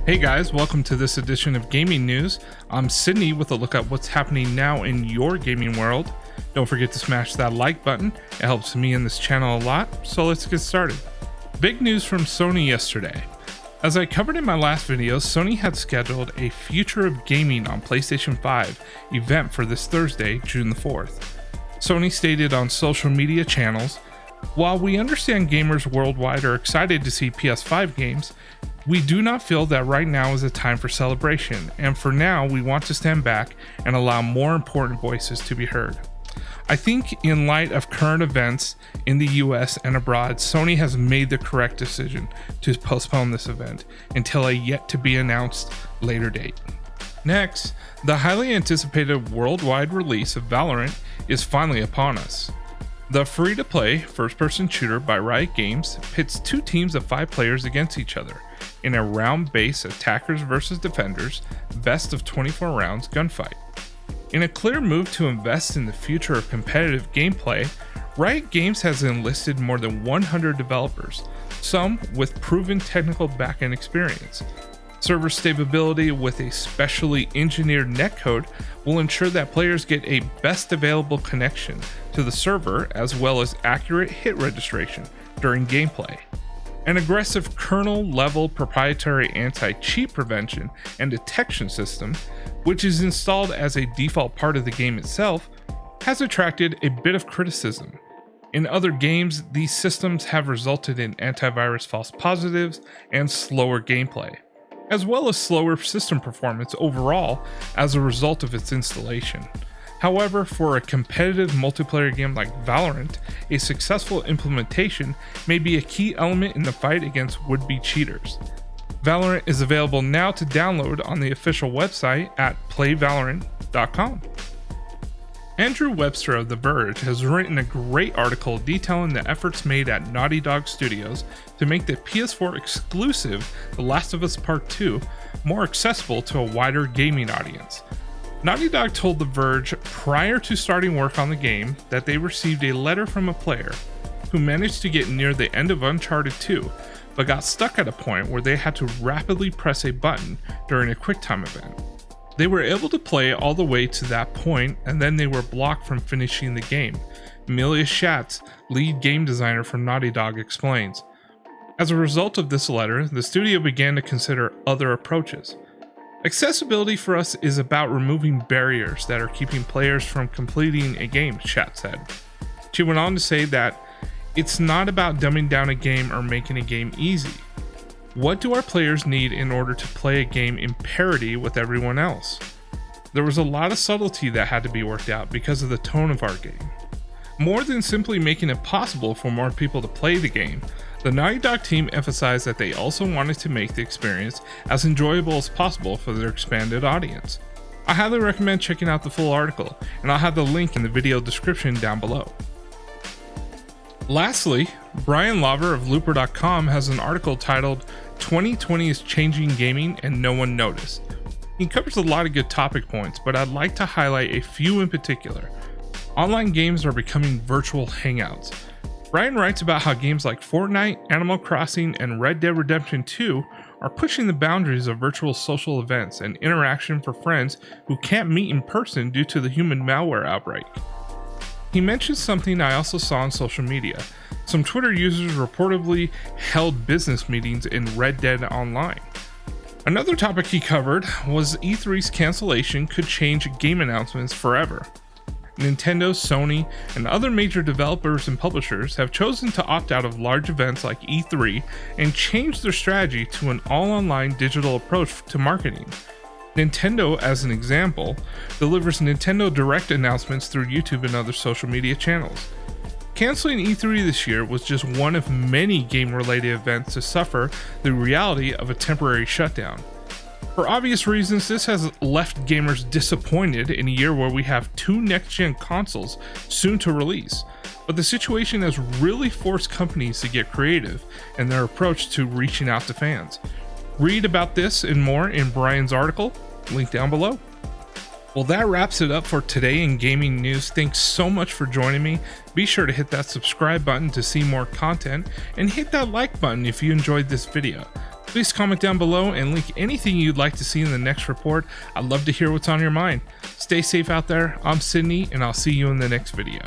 Hey guys, welcome to this edition of Gaming News. I'm Sydney with a look at what's happening now in your gaming world. Don't forget to smash that like button, it helps me and this channel a lot, so let's get started. Big news from Sony yesterday. As I covered in my last video, Sony had scheduled a Future of Gaming on PlayStation 5 event for this Thursday, June the 4th. Sony stated on social media channels, "While we understand gamers worldwide are excited to see PS5 games, we do not feel that right now is a time for celebration, and for now we want to stand back and allow more important voices to be heard. I think in light of current events in the US and abroad, Sony has made the correct decision to postpone this event until a yet to be announced later date." Next, the highly anticipated worldwide release of Valorant is finally upon us. The free-to-play first-person shooter by Riot Games pits two teams of 5 players against each other in a round-based attackers versus defenders, best of 24 rounds gunfight. In a clear move to invest in the future of competitive gameplay, Riot Games has enlisted more than 100 developers, some with proven technical backend experience. Server stability with a specially engineered netcode will ensure that players get a best available connection to the server as well as accurate hit registration during gameplay. An aggressive kernel-level proprietary anti-cheat prevention and detection system, which is installed as a default part of the game itself, has attracted a bit of criticism. In other games, these systems have resulted in antivirus false positives and slower gameplay, as well as slower system performance overall as a result of its installation. However, for a competitive multiplayer game like Valorant, a successful implementation may be a key element in the fight against would-be cheaters. Valorant is available now to download on the official website at playvalorant.com. Andrew Webster of The Verge has written a great article detailing the efforts made at Naughty Dog Studios to make the PS4 exclusive The Last of Us Part 2 more accessible to a wider gaming audience. Naughty Dog told The Verge prior to starting work on the game that they received a letter from a player who managed to get near the end of Uncharted 2, but got stuck at a point where they had to rapidly press a button during a QuickTime event. They were able to play all the way to that point, and then they were blocked from finishing the game. Amelia Schatz, lead game designer from Naughty Dog, explains. As a result of this letter, the studio began to consider other approaches. Accessibility for us is about removing barriers that are keeping players from completing a game, Schatz said. She went on to say that it's not about dumbing down a game or making a game easy. What do our players need in order to play a game in parity with everyone else? There was a lot of subtlety that had to be worked out because of the tone of our game. More than simply making it possible for more people to play the game, the Naughty Dog team emphasized that they also wanted to make the experience as enjoyable as possible for their expanded audience. I highly recommend checking out the full article, and I'll have the link in the video description down below. Lastly, Brian Lauver of Looper.com has an article titled 2020 is Changing Gaming and No One Noticed. He covers a lot of good topic points, but I'd like to highlight a few in particular. Online games are becoming virtual hangouts. Brian writes about how games like Fortnite, Animal Crossing, and Red Dead Redemption 2 are pushing the boundaries of virtual social events and interaction for friends who can't meet in person due to the human malware outbreak. He mentions something I also saw on social media. Some Twitter users reportedly held business meetings in Red Dead Online. Another topic he covered was E3's cancellation could change game announcements forever. Nintendo, Sony, and other major developers and publishers have chosen to opt out of large events like E3 and change their strategy to an all-online digital approach to marketing. Nintendo, as an example, delivers Nintendo Direct announcements through YouTube and other social media channels. Canceling E3 this year was just one of many game-related events to suffer the reality of a temporary shutdown. For obvious reasons, this has left gamers disappointed in a year where we have 2 next-gen consoles soon to release, but the situation has really forced companies to get creative in their approach to reaching out to fans. Read about this and more in Brian's article, link down below. Well, that wraps it up for today in gaming news. Thanks so much for joining me. Be sure to hit that subscribe button to see more content, and hit that like button if you enjoyed this video. Please comment down below and link anything you'd like to see in the next report. I'd love to hear what's on your mind. Stay safe out there. I'm Sydney, and I'll see you in the next video.